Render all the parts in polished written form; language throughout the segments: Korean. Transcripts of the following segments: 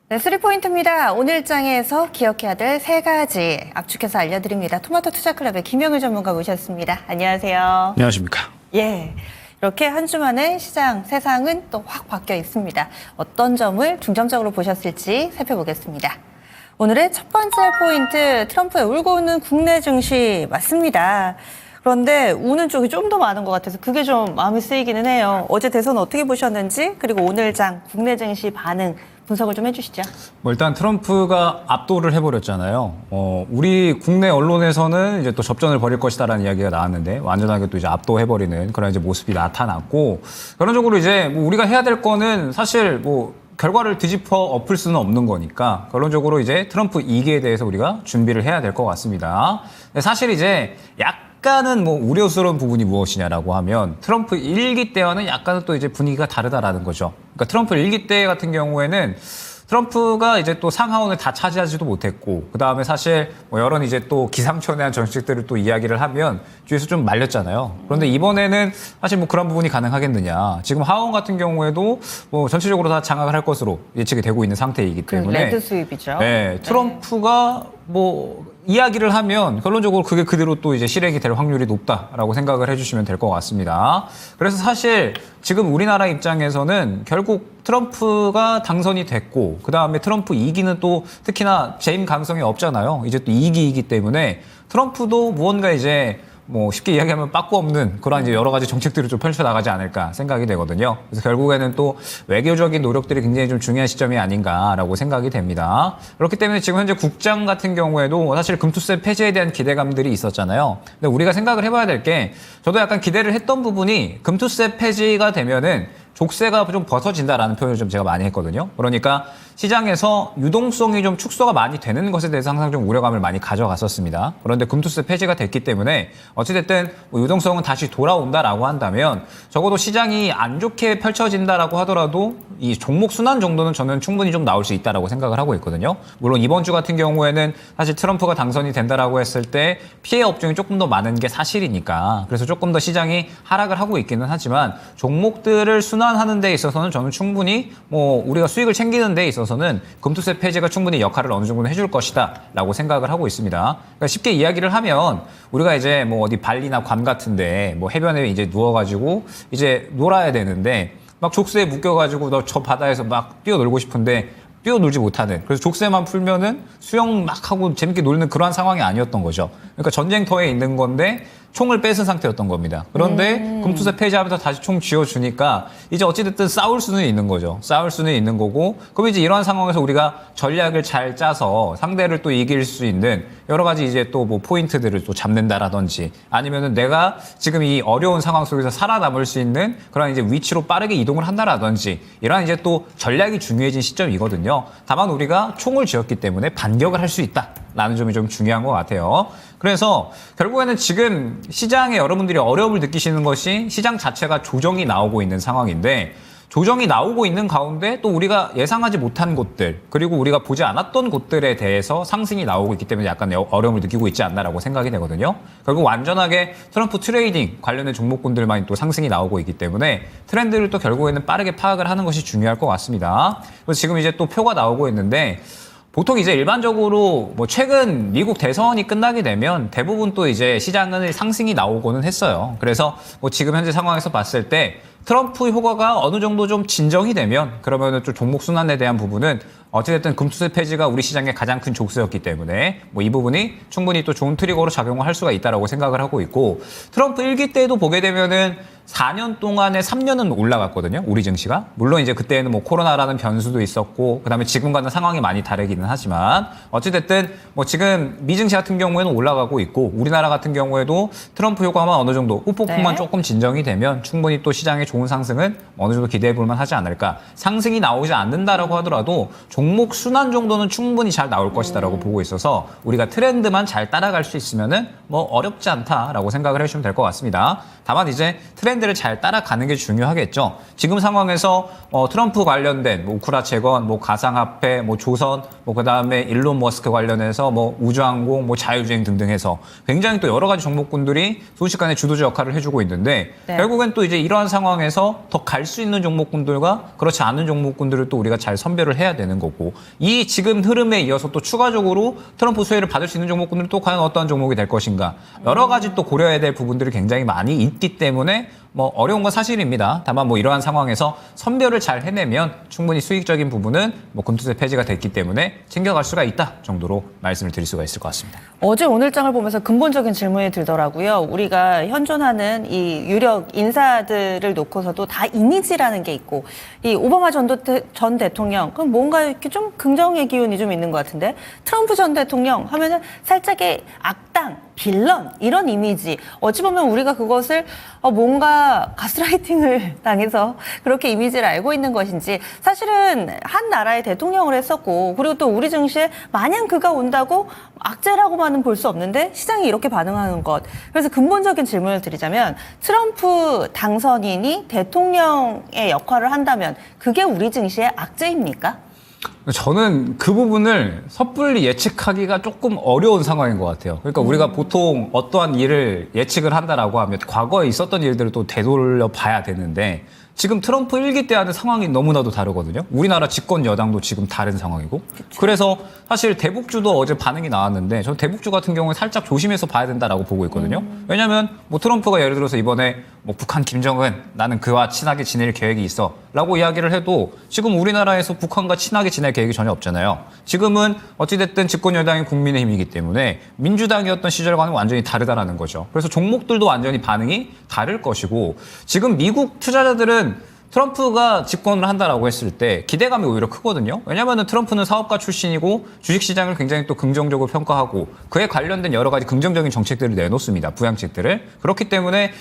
네, 3포인트입니다. 오늘 장에서 기억해야 될 세 가지 압축해서 알려드립니다. 토마토 투자클럽의 김영일 전문가 모셨습니다. 안녕하세요. 안녕하십니까. 예, 이렇게 한 주 만에 시장 세상은 또 확 바뀌어 있습니다. 어떤 점을 중점적으로 보셨을지 살펴보겠습니다. 오늘의 첫 번째 포인트, 트럼프의 울고 웃는 국내 증시 맞습니다. 그런데 우는 쪽이 좀 더 많은 것 같아서 그게 좀 마음이 쓰이기는 해요. 어제 대선 어떻게 보셨는지, 그리고 오늘 장 국내 증시 반응 분석을 좀 해주시죠. 일단 트럼프가 압도를 해버렸잖아요. 우리 국내 언론에서는 이제 또 접전을 벌일 것이다라는 이야기가 나왔는데 완전하게 또 이제 압도해버리는 그런 이제 모습이 나타났고, 결론적으로 이제 뭐 우리가 해야 될 거는 사실 뭐 결과를 뒤집어 엎을 수는 없는 거니까 결론적으로 이제 트럼프 2기에 대해서 우리가 준비를 해야 될 것 같습니다. 사실 이제 약간은 뭐 우려스러운 부분이 무엇이냐라고 하면 트럼프 1기 때와는 약간은 또 이제 분위기가 다르다라는 거죠. 그러니까 트럼프 1기 때 같은 경우에는 트럼프가 이제 또 상하원을 다 차지하지도 못했고, 그 다음에 사실 뭐 여러 이제 또 기상천외한 정책들을 또 이야기를 하면 뒤에서 좀 말렸잖아요. 그런데 이번에는 사실 뭐 그런 부분이 가능하겠느냐. 지금 하원 같은 경우에도 뭐 전체적으로 다 장악을 할 것으로 예측이 되고 있는 상태이기 때문에. 레드 수입이죠. 네, 트럼프가 뭐 이야기를 하면 결론적으로 그게 그대로 또 이제 실행이 될 확률이 높다라고 생각을 해주시면 될 것 같습니다. 그래서 사실 지금 우리나라 입장에서는 결국 트럼프가 당선이 됐고, 그 다음에 트럼프 2기는 또 특히나 재임 가능성이 없잖아요. 이제 또 2기이기 때문에 트럼프도 무언가 이제 뭐 쉽게 이야기하면 빠꾸 없는 그런 이제 여러 가지 정책들을 좀 펼쳐 나가지 않을까 생각이 되거든요. 그래서 결국에는 또 외교적인 노력들이 굉장히 좀 중요한 시점이 아닌가라고 생각이 됩니다. 그렇기 때문에 지금 현재 국장 같은 경우에도 사실 금투세 폐지에 대한 기대감들이 있었잖아요. 근데 우리가 생각을 해봐야 될 게, 저도 약간 기대를 했던 부분이 금투세 폐지가 되면은 족쇄가 좀 벗어진다라는 표현을 좀 제가 많이 했거든요. 그러니까 시장에서 유동성이 좀 축소가 많이 되는 것에 대해서 항상 좀 우려감을 많이 가져갔었습니다. 그런데 금투세 폐지가 됐기 때문에 어찌됐든 뭐 유동성은 다시 돌아온다라고 한다면 적어도 시장이 안 좋게 펼쳐진다라고 하더라도 이 종목 순환 정도는 저는 충분히 좀 나올 수 있다라고 생각을 하고 있거든요. 물론 이번 주 같은 경우에는 사실 트럼프가 당선이 된다라고 했을 때 피해 업종이 조금 더 많은 게 사실이니까, 그래서 조금 더 시장이 하락을 하고 있기는 하지만 종목들을 순환하는 데 있어서는 저는 충분히 뭐 우리가 수익을 챙기는 데 있어서는 금투세 폐지가 충분히 역할을 어느 정도는 해줄 것이다 라고 생각을 하고 있습니다. 그러니까 쉽게 이야기를 하면 우리가 이제 뭐 어디 발리나 괌 같은데 뭐 해변에 이제 누워가지고 이제 놀아야 되는데 막 족쇄에 묶여가지고 너 저 바다에서 막 뛰어놀고 싶은데 뛰어놀지 못하는, 그래서 족쇄만 풀면은 수영 막 하고 재밌게 놀는 그러한 상황이 아니었던 거죠. 그러니까 전쟁터에 있는 건데 총을 뺏은 상태였던 겁니다. 그런데 금투세 폐지하면서 다시 총 쥐어주니까 이제 어찌됐든 싸울 수는 있는 거죠. 싸울 수는 있는 거고, 그럼 이제 이러한 상황에서 우리가 전략을 잘 짜서 상대를 또 이길 수 있는 여러 가지 이제 또 뭐 포인트들을 또 잡는다라든지, 아니면은 내가 지금 이 어려운 상황 속에서 살아남을 수 있는 그런 이제 위치로 빠르게 이동을 한다라든지, 이러한 이제 또 전략이 중요해진 시점이거든요. 다만 우리가 총을 쥐었기 때문에 반격을 할 수 있다라는 점이 좀 중요한 것 같아요. 그래서 결국에는 지금 시장에 여러분들이 어려움을 느끼시는 것이 시장 자체가 조정이 나오고 있는 상황인데, 조정이 나오고 있는 가운데 또 우리가 예상하지 못한 곳들, 그리고 우리가 보지 않았던 곳들에 대해서 상승이 나오고 있기 때문에 약간 어려움을 느끼고 있지 않나라고 생각이 되거든요. 결국 완전하게 트럼프 트레이딩 관련된 종목군들만 또 상승이 나오고 있기 때문에 트렌드를 또 결국에는 빠르게 파악을 하는 것이 중요할 것 같습니다. 그래서 지금 이제 또 표가 나오고 있는데, 보통 이제 일반적으로 뭐 최근 미국 대선이 끝나게 되면 대부분 또 이제 시장은 상승이 나오고는 했어요. 그래서 뭐 지금 현재 상황에서 봤을 때 트럼프 효과가 어느 정도 좀 진정이 되면, 그러면은 좀 종목 순환에 대한 부분은 어찌됐든 금투세 폐지가 우리 시장의 가장 큰 족쇄였기 때문에 뭐 이 부분이 충분히 또 좋은 트리거로 작용을 할 수가 있다라고 생각을 하고 있고, 트럼프 1기 때도 보게 되면은 4년 동안에 3년은 올라갔거든요, 우리 증시가. 물론 이제 그때는 뭐 코로나라는 변수도 있었고, 그 다음에 지금과는 상황이 많이 다르기는 하지만, 어찌됐든 뭐 지금 미증시 같은 경우에는 올라가고 있고, 우리나라 같은 경우에도 트럼프 효과만 어느 정도, 후폭풍만 조금 진정이 되면 충분히 또 시장의 좋은 상승은 어느 정도 기대해 볼 만 하지 않을까. 상승이 나오지 않는다라고 하더라도 종목 순환 정도는 충분히 잘 나올 것이다라고 보고 있어서 우리가 트렌드만 잘 따라갈 수 있으면은 뭐 어렵지 않다라고 생각을 해주시면 될 것 같습니다. 다만 이제 트렌드를 잘 따라가는 게 중요하겠죠. 지금 상황에서 트럼프 관련된 뭐 우크라 채권, 뭐 가상화폐, 뭐 조선, 뭐 그다음에 일론 머스크 관련해서 뭐 우주항공, 뭐 자율주행 등등 해서 굉장히 또 여러 가지 종목군들이 순식간에 주도주 역할을 해주고 있는데, 결국엔 또 이제 이러한 상황에 상황에서 더 갈 수 있는 종목군들과 그렇지 않은 종목군들을 또 우리가 잘 선별을 해야 되는 거고 이 지금 흐름에 이어서 또 추가적으로 트럼프 수혜를 받을 수 있는 종목군들은 또 과연 어떠한 종목이 될 것인가 여러 가지 또 고려해야 될 부분들이 굉장히 많이 있기 때문에 뭐 어려운 건 사실입니다. 다만 뭐 이러한 상황에서 선별을 잘 해내면 충분히 수익적인 부분은 뭐 금투세 폐지가 됐기 때문에 챙겨갈 수가 있다 정도로 말씀을 드릴 수가 있을 것 같습니다. 어제 오늘장을 보면서 근본적인 질문이 들더라고요. 우리가 현존하는 이 유력 인사들을 놓고서도 다 이미지라는 게 있고 이 오바마 전 대통령 그럼 뭔가 이렇게 좀 긍정의 기운이 좀 있는 것 같은데 트럼프 전 대통령 하면은 살짝의 악당, 빌런 이런 이미지 어찌 보면 우리가 그것을 뭔가 가스라이팅을 당해서 그렇게 이미지를 알고 있는 것인지 사실은 한 나라의 대통령을 했었고 그리고 또 우리 증시에 마냥 그가 온다고 악재라고만은 볼 수 없는데 시장이 이렇게 반응하는 것. 그래서 근본적인 질문을 드리자면 트럼프 당선인이 대통령의 역할을 한다면 그게 우리 증시의 악재입니까? 저는 그 부분을 섣불리 예측하기가 조금 어려운 상황인 것 같아요. 그러니까 우리가 보통 어떠한 일을 예측을 한다라고 하면 과거에 있었던 일들을 또 되돌려 봐야 되는데 지금 트럼프 1기 때 하는 상황이 너무나도 다르거든요. 우리나라 집권 여당도 지금 다른 상황이고. 그래서 사실 대북주도 어제 반응이 나왔는데 저는 대북주 같은 경우에 살짝 조심해서 봐야 된다라고 보고 있거든요. 왜냐하면 뭐 트럼프가 예를 들어서 이번에 뭐 북한 김정은 나는 그와 친하게 지낼 계획이 있어 라고 이야기를 해도 지금 우리나라에서 북한과 친하게 지낼 계획이 전혀 없잖아요. 지금은 어찌됐든 집권 여당이 국민의힘이기 때문에 민주당이었던 시절과는 완전히 다르다라는 거죠. 그래서 종목들도 완전히 반응이 다를 것이고 지금 미국 투자자들은 트럼프가 집권을 한다라고 했을 때 기대감이 오히려 크거든요. 왜냐하면 트럼프는 사업가 출신이고 주식시장을 굉장히 또 긍정적으로 평가하고 그에 관련된 여러 가지 긍정적인 정책들을 내놓습니다. 부양책들을. 그렇기 때문에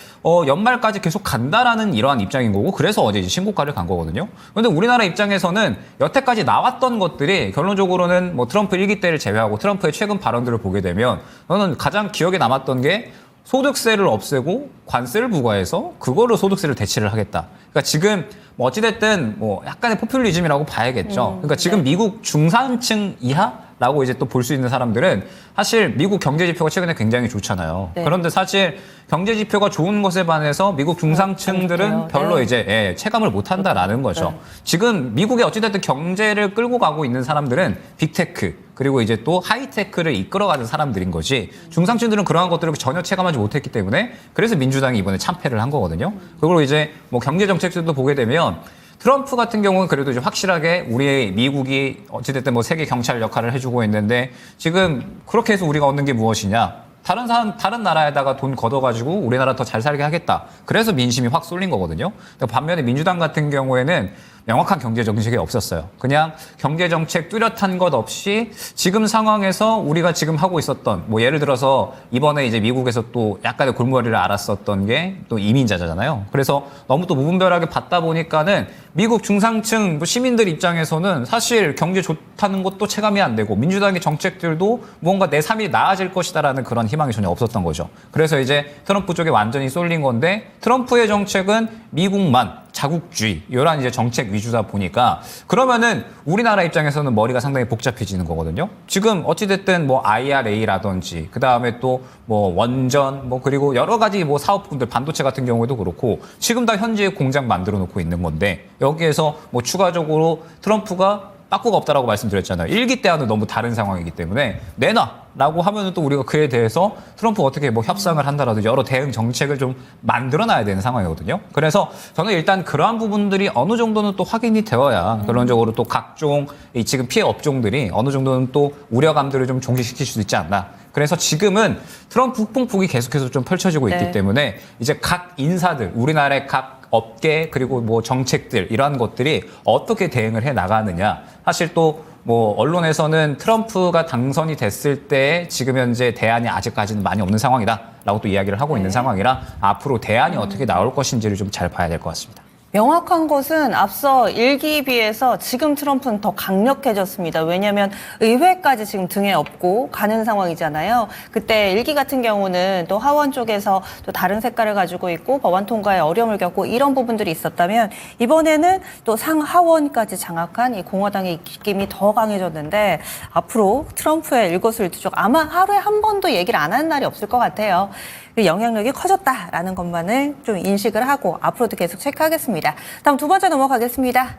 연말까지 계속 간다라는 이러한 입장인 거고 그래서 어제 이제 신고가를 간 거거든요. 그런데 우리나라 입장에서는 여태까지 나왔던 것들이 결론적으로는 뭐 트럼프 1기 때를 제외하고 트럼프의 최근 발언들을 보게 되면 저는 가장 기억에 남았던 게 소득세를 없애고 관세를 부과해서 그걸로 소득세를 대체를 하겠다. 그러니까 지금 뭐 어찌됐든 뭐 약간의 포퓰리즘이라고 봐야겠죠. 그러니까 지금 네. 미국 중산층 이하라고 이제 또 볼 수 있는 사람들은 사실 미국 경제 지표가 최근에 굉장히 좋잖아요. 네. 그런데 사실 경제 지표가 좋은 것에 반해서 미국 중산층들은 별로 네. 이제 체감을 못 한다라는 거죠. 네. 지금 미국의 어찌됐든 경제를 끌고 가고 있는 사람들은 빅테크 그리고 이제 또 하이테크를 이끌어가는 사람들인 거지 중상층들은 그러한 것들을 전혀 체감하지 못했기 때문에 그래서 민주당이 이번에 참패를 한 거거든요. 그리고 이제 뭐 경제 정책들도 보게 되면 트럼프 같은 경우는 그래도 이제 확실하게 우리의 미국이 어찌됐든 뭐 세계 경찰 역할을 해주고 있는데 지금 그렇게 해서 우리가 얻는 게 무엇이냐? 다른 나라에다가 돈 걷어가지고 우리나라 더 잘 살게 하겠다. 그래서 민심이 확 쏠린 거거든요. 반면에 민주당 같은 경우에는 명확한 경제 정책이 없었어요. 그냥 경제 정책 뚜렷한 것 없이 지금 상황에서 우리가 지금 하고 있었던 뭐 예를 들어서 이번에 이제 미국에서 또 약간의 골머리를 앓았었던 게 또 이민자잖아요. 그래서 너무 또 무분별하게 받다 보니까는 미국 중상층 시민들 입장에서는 사실 경제 좋다는 것도 체감이 안 되고 민주당의 정책들도 뭔가 내 삶이 나아질 것이다라는 그런 희망이 전혀 없었던 거죠. 그래서 이제 트럼프 쪽에 완전히 쏠린 건데 트럼프의 정책은 미국만 자국주의 이런 이제 정책 위주다 보니까 그러면은 우리나라 입장에서는 머리가 상당히 복잡해지는 거거든요. 지금 어찌됐든 뭐 IRA라든지 그 다음에 또 뭐 원전 뭐 그리고 여러 가지 뭐 사업군들 반도체 같은 경우에도 그렇고 지금 다 현지에 공장 만들어 놓고 있는 건데 여기에서 뭐 추가적으로 트럼프가 빠꾸가 없다라고 말씀드렸잖아요. 1기 때와는 너무 다른 상황이기 때문에 내놔라고 하면은 또 우리가 그에 대해서 트럼프 어떻게 뭐 협상을 한다라든지 여러 대응 정책을 좀 만들어놔야 되는 상황이거든요. 그래서 저는 일단 그러한 부분들이 어느 정도는 또 확인이 되어야 결론적으로 또 각종 이 지금 피해 업종들이 어느 정도는 또 우려감들을 좀 종식시킬 수 있지 않나. 그래서 지금은 트럼프 흑봉폭이 계속해서 좀 펼쳐지고 있기 네. 때문에 이제 각 인사들, 우리나라의 각 업계 그리고 뭐 정책들 이러한 것들이 어떻게 대응을 해 나가느냐. 사실 또 뭐 언론에서는 트럼프가 당선이 됐을 때 지금 현재 대안이 아직까지는 많이 없는 상황이다라고 또 이야기를 하고 있는 상황이라 앞으로 대안이 어떻게 나올 것인지를 좀 잘 봐야 될 것 같습니다. 명확한 것은 앞서 1기에 비해서 지금 트럼프는 더 강력해졌습니다. 왜냐하면 의회까지 지금 등에 업고 가는 상황이잖아요. 그때 1기 같은 경우는 또 하원 쪽에서 또 다른 색깔을 가지고 있고 법안 통과에 어려움을 겪고 이런 부분들이 있었다면 이번에는 또 상하원까지 장악한 이 공화당의 입김이 더 강해졌는데 앞으로 트럼프의 일거수일투족 아마 하루에 한 번도 얘기를 안 하는 날이 없을 것 같아요. 그 영향력이 커졌다라는 것만을 좀 인식을 하고 앞으로도 계속 체크하겠습니다. 다음 두 번째 넘어가겠습니다.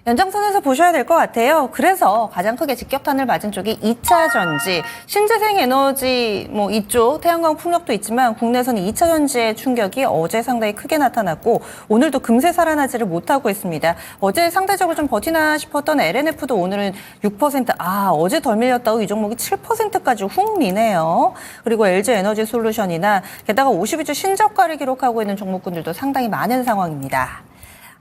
연장선에서 보셔야 될 것 같아요. 그래서 가장 크게 직격탄을 맞은 쪽이 2차 전지, 신재생 에너지 뭐 이쪽 태양광 풍력도 있지만 국내에서는 2차 전지의 충격이 어제 상당히 크게 나타났고 오늘도 금세 살아나지를 못하고 있습니다. 어제 상대적으로 좀 버티나 싶었던 LNF도 오늘은 6%, 어제 덜 밀렸다고 이 종목이 7%까지 훅 미네요. 그리고 LG 에너지 솔루션이나 게다가 52주 신저가를 기록하고 있는 종목군들도 상당히 많은 상황입니다.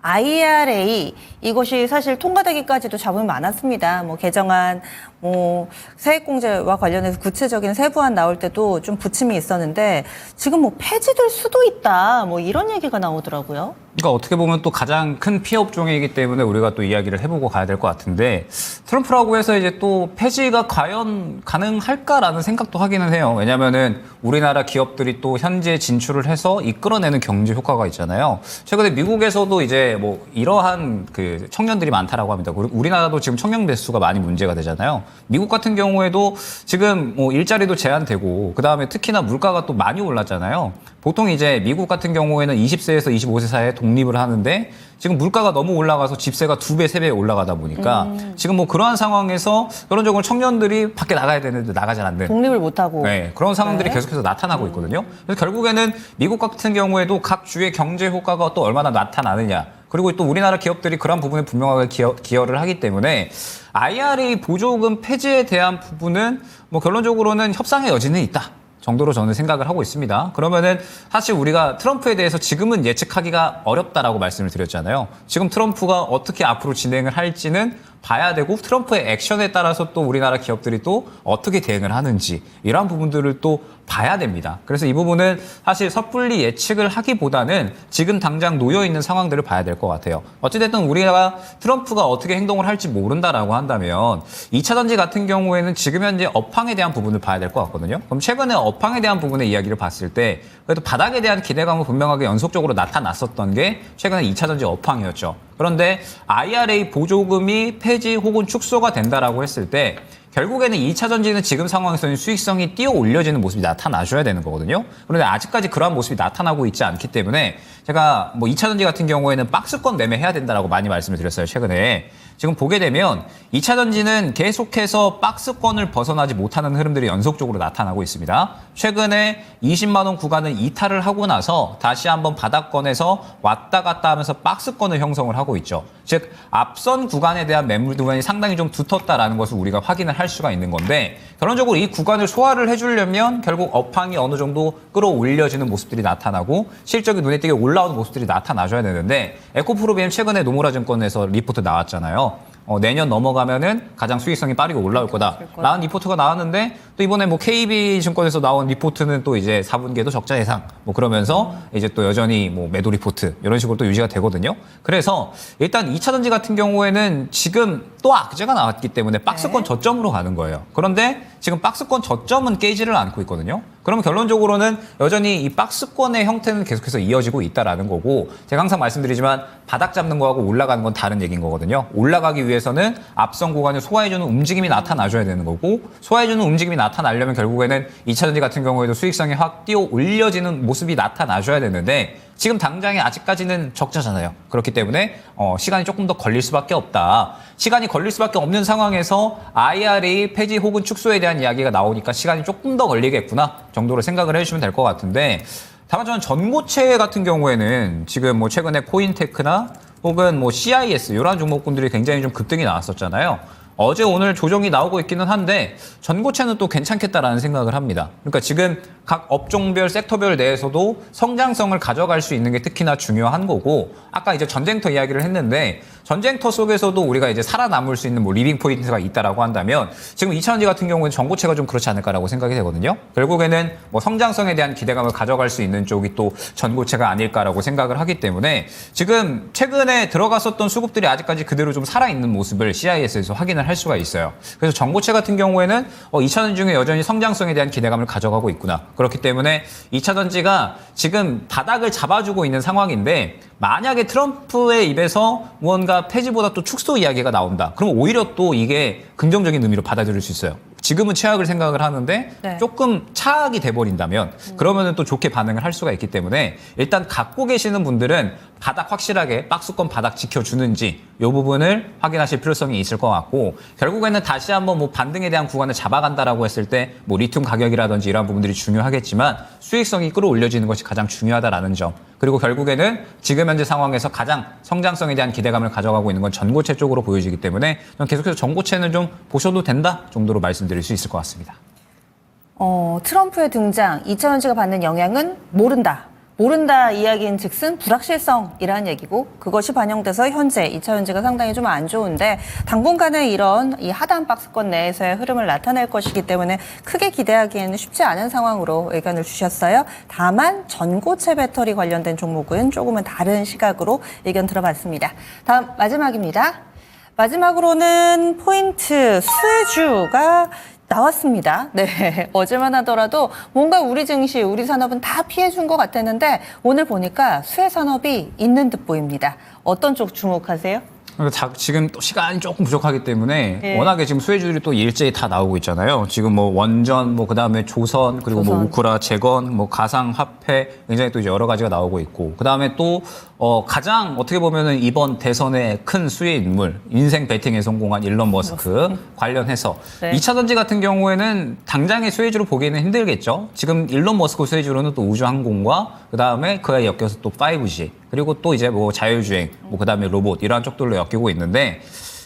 IRA 이것이 사실 통과되기까지도 잡음이 많았습니다. 뭐 개정안, 뭐 세액공제와 관련해서 구체적인 세부안 나올 때도 좀 부침이 있었는데 지금 뭐 폐지될 수도 있다. 뭐 이런 얘기가 나오더라고요. 그러니까 어떻게 보면 또 가장 큰 피해 업종이기 때문에 우리가 또 이야기를 해보고 가야 될 것 같은데 트럼프라고 해서 이제 또 폐지가 과연 가능할까라는 생각도 하기는 해요. 왜냐하면은 우리나라 기업들이 또 현재 진출을 해서 이끌어내는 경제 효과가 있잖아요. 최근에 미국에서도 이제 뭐 이러한 그 청년들이 많다라고 합니다. 우리나라도 지금 청년 배수가 많이 문제가 되잖아요. 미국 같은 경우에도 지금 뭐 일자리도 제한되고 그 다음에 특히나 물가가 또 많이 올랐잖아요. 보통 이제 미국 같은 경우에는 20세에서 25세 사이에 독립을 하는데 지금 물가가 너무 올라가서 집세가 2배, 3배 올라가다 보니까 지금 뭐 그러한 상황에서 결론적으로 청년들이 밖에 나가야 되는데 나가지 않는 독립을 못하고. 네, 그런 상황들이 계속해서 나타나고 있거든요. 그래서 결국에는 미국 같은 경우에도 각 주의 경제 효과가 또 얼마나 나타나느냐. 그리고 또 우리나라 기업들이 그런 부분에 분명하게 기여를 하기 때문에 IRA 보조금 폐지에 대한 부분은 뭐 결론적으로는 협상의 여지는 있다. 정도로 저는 생각을 하고 있습니다. 그러면은 사실 우리가 트럼프에 대해서 지금은 예측하기가 어렵다라고 말씀을 드렸잖아요. 지금 트럼프가 어떻게 앞으로 진행을 할지는 봐야 되고 트럼프의 액션에 따라서 또 우리나라 기업들이 또 어떻게 대응을 하는지 이러한 부분들을 또 봐야 됩니다. 그래서 이 부분은 사실 섣불리 예측을 하기보다는 지금 당장 놓여있는 상황들을 봐야 될 것 같아요. 어찌됐든 우리가 트럼프가 어떻게 행동을 할지 모른다라고 한다면 2차 전지 같은 경우에는 지금 현재 업황에 대한 부분을 봐야 될 것 같거든요. 그럼 최근에 업황에 대한 부분의 이야기를 봤을 때 그래도 바닥에 대한 기대감은 분명하게 연속적으로 나타났었던 게 최근에 2차 전지 업황이었죠. 그런데 IRA 보조금이 폐지 혹은 축소가 된다라고 했을 때 결국에는 2차 전지는 지금 상황에서는 수익성이 뛰어 올려지는 모습이 나타나셔야 되는 거거든요. 그런데 아직까지 그러한 모습이 나타나고 있지 않기 때문에 제가 뭐 2차 전지 같은 경우에는 박스권 매매해야 된다라고 많이 말씀을 드렸어요, 최근에. 지금 보게 되면 2차 전지는 계속해서 박스권을 벗어나지 못하는 흐름들이 연속적으로 나타나고 있습니다. 최근에 20만 원 구간을 이탈을 하고 나서 다시 한번 바닥권에서 왔다 갔다 하면서 박스권을 형성을 하고 있죠. 즉 앞선 구간에 대한 매물 구간이 상당히 좀 두텁다라는 것을 우리가 확인을 할 수가 있는 건데 결론적으로 이 구간을 소화를 해주려면 결국 업황이 어느 정도 끌어올려지는 모습들이 나타나고 실적이 눈에 띄게 올라오는 모습들이 나타나줘야 되는데 에코프로비엠 최근에 노무라증권에서 리포트 나왔잖아요. 내년 넘어가면은 가장 수익성이 빠르게 올라올 거다. 라는 리포트가 나왔는데 또 이번에 뭐 KB증권에서 나온 리포트는 또 이제 4분기에도 적자 예상 뭐 그러면서 이제 또 여전히 뭐 매도 리포트 이런 식으로 또 유지가 되거든요. 그래서 일단 2차 전지 같은 경우에는 지금 또 악재가 나왔기 때문에 박스권 저점으로 가는 거예요. 그런데 지금 박스권 저점은 깨지를 않고 있거든요. 그러면 결론적으로는 여전히 이 박스권의 형태는 계속해서 이어지고 있다라는 거고 제가 항상 말씀드리지만 바닥 잡는 거하고 올라가는 건 다른 얘기인 거거든요. 올라가기 위해서는 앞선 구간을 소화해주는 움직임이 나타나줘야 되는 거고 소화해주는 움직임이 나타나려면 결국에는 2차 전지 같은 경우에도 수익성이 확 뛰어 올려지는 모습이 나타나줘야 되는데 지금 당장에 아직까지는 적자잖아요. 그렇기 때문에 시간이 조금 더 걸릴 수밖에 없다. 시간이 걸릴 수밖에 없는 상황에서 IRA 폐지 혹은 축소에 대한 이야기가 나오니까 시간이 조금 더 걸리겠구나 정도로 생각을 해주시면 될 것 같은데 다만 저는 전고체 같은 경우에는 지금 뭐 최근에 코인테크나 혹은 뭐 CIS 이런 종목군들이 굉장히 좀 급등이 나왔었잖아요. 어제 오늘 조정이 나오고 있기는 한데 전고체는 또 괜찮겠다라는 생각을 합니다. 그러니까 지금 각 업종별 섹터별 내에서도 성장성을 가져갈 수 있는 게 특히나 중요한 거고 아까 이제 전쟁터 이야기를 했는데 전쟁터 속에서도 우리가 이제 살아남을 수 있는 뭐 리빙 포인트가 있다라고 한다면 지금 2차전지 같은 경우는 전고체가 좀 그렇지 않을까라고 생각이 되거든요. 결국에는 뭐 성장성에 대한 기대감을 가져갈 수 있는 쪽이 또 전고체가 아닐까라고 생각을 하기 때문에 지금 최근에 들어갔었던 수급들이 아직까지 그대로 좀 살아있는 모습을 CIS에서 확인을 할 수가 있어요. 그래서 전고체 같은 경우에는 2차전지 중에 여전히 성장성에 대한 기대감을 가져가고 있구나. 그렇기 때문에 2차전지가 지금 바닥을 잡아주고 있는 상황인데 만약에 트럼프의 입에서 무언가 폐지보다 또 축소 이야기가 나온다. 그럼 오히려 또 이게 긍정적인 의미로 받아들일 수 있어요. 지금은 최악을 생각을 하는데 네. 조금 차악이 돼버린다면 그러면은 또 좋게 반응을 할 수가 있기 때문에 일단 갖고 계시는 분들은 바닥 확실하게 박스권 바닥 지켜주는지 이 부분을 확인하실 필요성이 있을 것 같고 결국에는 다시 한번 뭐 반등에 대한 구간을 잡아간다라고 했을 때 뭐 리튬 가격이라든지 이런 부분들이 중요하겠지만 수익성이 끌어올려지는 것이 가장 중요하다라는 점 그리고 결국에는 지금 현재 상황에서 가장 성장성에 대한 기대감을 가져가고 있는 건 전고체 쪽으로 보여지기 때문에 저는 계속해서 전고체는 좀 보셔도 된다 정도로 말씀드릴 수 있을 것 같습니다. 트럼프의 등장, 2차전지가 받는 영향은 모른다. 모른다 이야기인 즉슨 불확실성이라는 얘기고 그것이 반영돼서 현재 2차전지가 상당히 좀 안 좋은데 당분간은 이런 이 하단 박스권 내에서의 흐름을 나타낼 것이기 때문에 크게 기대하기에는 쉽지 않은 상황으로 의견을 주셨어요. 다만 전고체 배터리 관련된 종목은 조금은 다른 시각으로 의견 들어봤습니다. 다음 마지막입니다. 마지막으로는 포인트 수혜주가 나왔습니다. 네, 어제만 하더라도 뭔가 우리 증시, 우리 산업은 다 피해준 것 같았는데 오늘 보니까 수혜 산업이 있는 듯 보입니다. 어떤 쪽 주목하세요? 지금 또 시간이 조금 부족하기 때문에 예. 워낙에 지금 수혜주들이 또 일제히 다 나오고 있잖아요. 지금 뭐 원전, 뭐 그다음에 조선, 그리고 뭐 우크라, 재건, 뭐 가상화폐 굉장히 또 이제 여러 가지가 나오고 있고 그다음에 또 가장 어떻게 보면은 이번 대선의 큰 수혜 인물, 인생 배팅에 성공한 일론 머스크 관련해서 네. 2차 전지 같은 경우에는 당장의 수혜주로 보기에는 힘들겠죠. 지금 일론 머스크 수혜주로는 또 우주항공과 그다음에 그에 엮여서 또 5G 그리고 또 이제 뭐 자율주행, 뭐 그다음에 로봇 이러한 쪽들로 엮이고 있는데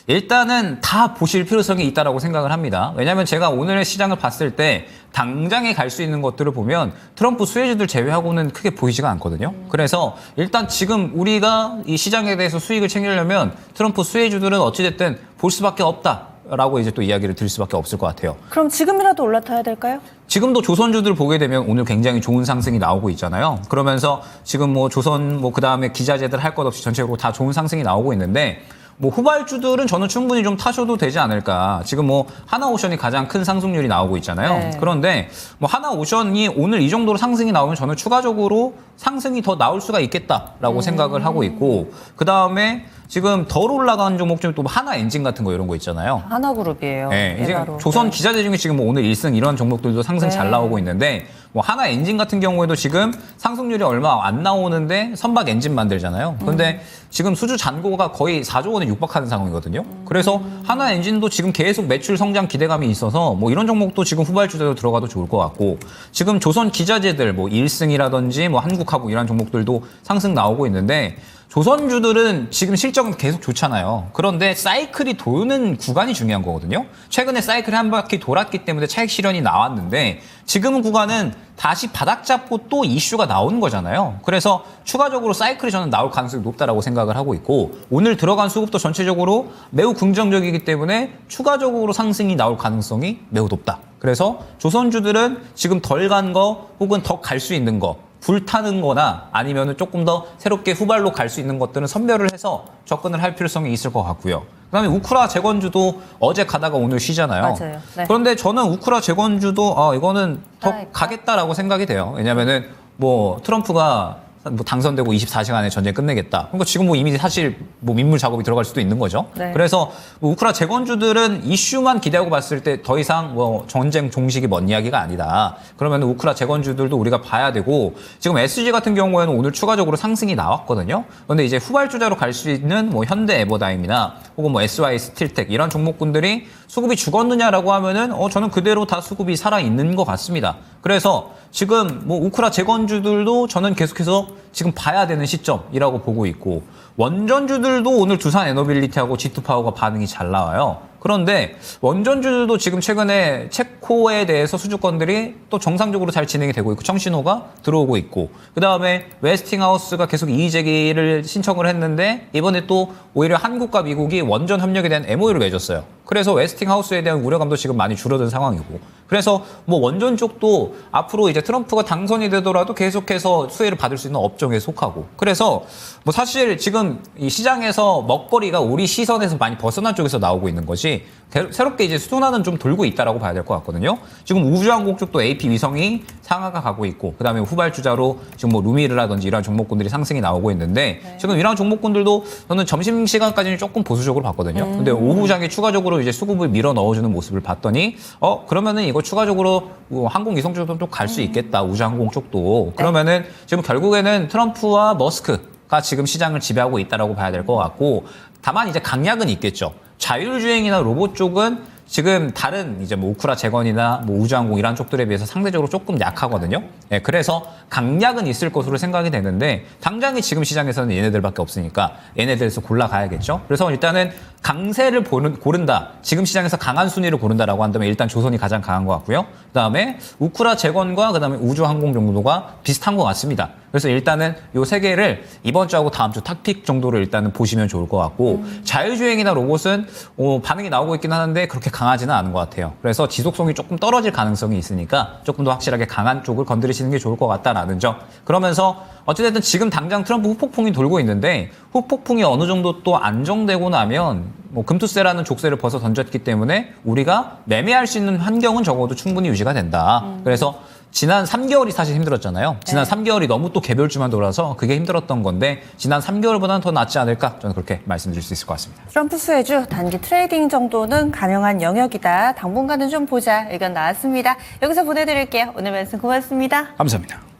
일단은 다 보실 필요성이 있다라고 생각을 합니다. 왜냐하면 제가 오늘의 시장을 봤을 때 당장에 갈 수 있는 것들을 보면 트럼프 수혜주들 제외하고는 크게 보이지가 않거든요. 그래서 일단 지금 우리가 이 시장에 대해서 수익을 챙기려면 트럼프 수혜주들은 어찌됐든 볼 수밖에 없다라고 이제 또 이야기를 드릴 수밖에 없을 것 같아요. 그럼 지금이라도 올라타야 될까요? 지금도 조선주들 보게 되면 오늘 굉장히 좋은 상승이 나오고 있잖아요. 그러면서 지금 뭐 조선 뭐 그다음에 기자재들 할 것 없이 전체적으로 다 좋은 상승이 나오고 있는데 뭐 후발주들은 저는 충분히 좀 타셔도 되지 않을까. 지금 뭐 하나오션이 가장 큰 상승률이 나오고 있잖아요. 네. 그런데 뭐 하나오션이 오늘 이 정도로 상승이 나오면 저는 추가적으로 상승이 더 나올 수가 있겠다라고 생각을 하고 있고 그다음에 지금 덜 올라간 종목 중에 또 하나 엔진 같은 거 이런 거 있잖아요. 하나그룹이에요. 네, 이제 바로. 조선 네. 기자재 중에 지금 뭐 오늘 1승 이런 종목들도 상승 네. 잘 나오고 있는데 뭐 하나 엔진 같은 경우에도 지금 상승률이 얼마 안 나오는데 선박 엔진 만들잖아요. 그런데 지금 수주 잔고가 거의 4조 원에 육박하는 상황이거든요. 그래서 하나 엔진도 지금 계속 매출 성장 기대감이 있어서 뭐 이런 종목도 지금 후발주대로 들어가도 좋을 것 같고 지금 조선 기자재들 뭐 1승이라든지 뭐 한국하고 이런 종목들도 상승 나오고 있는데 조선주들은 지금 실적은 계속 좋잖아요. 그런데 사이클이 도는 구간이 중요한 거거든요. 최근에 사이클이 한 바퀴 돌았기 때문에 차익 실현이 나왔는데 지금 구간은 다시 바닥 잡고 또 이슈가 나오는 거잖아요. 그래서 추가적으로 사이클이 저는 나올 가능성이 높다라고 생각을 하고 있고 오늘 들어간 수급도 전체적으로 매우 긍정적이기 때문에 추가적으로 상승이 나올 가능성이 매우 높다. 그래서 조선주들은 지금 덜 간 거 혹은 더 갈 수 있는 거 불타는 거나 아니면은 조금 더 새롭게 후발로 갈 수 있는 것들은 선별을 해서 접근을 할 필요성이 있을 것 같고요. 그다음에 우크라 재건주도 어제 가다가 오늘 쉬잖아요. 맞아요. 네. 그런데 저는 우크라 재건주도 이거는 더 살아있다. 가겠다라고 생각이 돼요. 왜냐면은 뭐 트럼프가 뭐 당선되고 24시간 안에 전쟁 끝내겠다. 그러니까 지금 뭐 이미 사실 뭐 민물 작업이 들어갈 수도 있는 거죠. 네. 그래서 뭐 우크라 재건주들은 이슈만 기대하고 봤을 때 더 이상 뭐 전쟁 종식이 먼 이야기가 아니다. 그러면 우크라 재건주들도 우리가 봐야 되고 지금 SG 같은 경우에는 오늘 추가적으로 상승이 나왔거든요. 그런데 이제 후발주자로 갈 수 있는 뭐 현대 에버다임이나 혹은 뭐 SY 스틸텍 이런 종목군들이 수급이 죽었느냐라고 하면은 저는 그대로 다 수급이 살아 있는 것 같습니다. 그래서 지금 뭐 우크라 재건주들도 저는 계속해서 지금 봐야 되는 시점이라고 보고 있고 원전주들도 오늘 두산 에너빌리티하고 G2파워가 반응이 잘 나와요. 그런데 원전주들도 지금 최근에 체코에 대해서 수주권들이 또 정상적으로 잘 진행이 되고 있고 청신호가 들어오고 있고 그다음에 웨스팅하우스가 계속 이의제기를 신청을 했는데 이번에 또 오히려 한국과 미국이 원전 협력에 대한 MOU를 맺었어요. 그래서 웨스팅하우스에 대한 우려감도 지금 많이 줄어든 상황이고 그래서 뭐 원전 쪽도 앞으로 이제 트럼프가 당선이 되더라도 계속해서 수혜를 받을 수 있는 업종에 속하고 그래서 뭐 사실 지금 이 시장에서 먹거리가 우리 시선에서 많이 벗어난 쪽에서 나오고 있는 것이 새롭게 이제 수순환은 좀 돌고 있다라고 봐야 될 것 같거든요. 지금 우주항공 쪽도 AP 위성이 상하가 가고 있고 그다음에 후발주자로 지금 뭐 루미르라든지 이런 종목군들이 상승이 나오고 있는데 지금 이런 종목군들도 저는 점심시간까지는 조금 보수적으로 봤거든요. 근데 오후장에 추가적으로 상대적으로 이제 수급을 밀어 넣어주는 모습을 봤더니 그러면은 이거 추가적으로 항공 이송 쪽도 좀 갈 수 있겠다. 우주항공 쪽도. 그러면은 지금 결국에는 트럼프와 머스크가 지금 시장을 지배하고 있다라고 봐야 될 것 같고, 다만 이제 강약은 있겠죠. 자율주행이나 로봇 쪽은 지금 다른 이제 뭐 우크라 재건이나 뭐 우주항공 이런 쪽들에 비해서 상대적으로 조금 약하거든요. 예, 그래서 강약은 있을 것으로 생각이 되는데, 당장에 지금 시장에서는 얘네들밖에 없으니까 얘네들에서 골라가야겠죠. 그래서 일단은 강세를 고른다. 지금 시장에서 강한 순위를 고른다라고 한다면 일단 조선이 가장 강한 것 같고요. 그다음에 우크라 재건과 그다음에 우주항공 정도가 비슷한 것 같습니다. 그래서 일단은 요 세 개를 이번 주하고 다음 주 탑픽 정도로 일단은 보시면 좋을 것 같고, 자율주행이나 로봇은 반응이 나오고 있긴 하는데 그렇게 강하지는 않은 것 같아요. 그래서 지속성이 조금 떨어질 가능성이 있으니까 조금 더 확실하게 강한 쪽을 건드리시는 게 좋을 것 같다라는 점. 그러면서 어찌됐든 지금 당장 트럼프 후폭풍이 돌고 있는데, 후폭풍이 어느 정도 또 안정되고 나면 뭐 금투세라는 족쇄를 벗어 던졌기 때문에 우리가 매매할 수 있는 환경은 적어도 충분히 유지가 된다. 그래서 지난 3개월이 사실 힘들었잖아요. 지난 3개월이 너무 또 개별주만 돌아서 그게 힘들었던 건데, 지난 3개월보다는 더 낫지 않을까? 저는 그렇게 말씀드릴 수 있을 것 같습니다. 트럼프 수혜주 단기 트레이딩 정도는 가능한 영역이다. 당분간은 좀 보자. 의견 나왔습니다. 여기서 보내드릴게요. 오늘 말씀 고맙습니다. 감사합니다.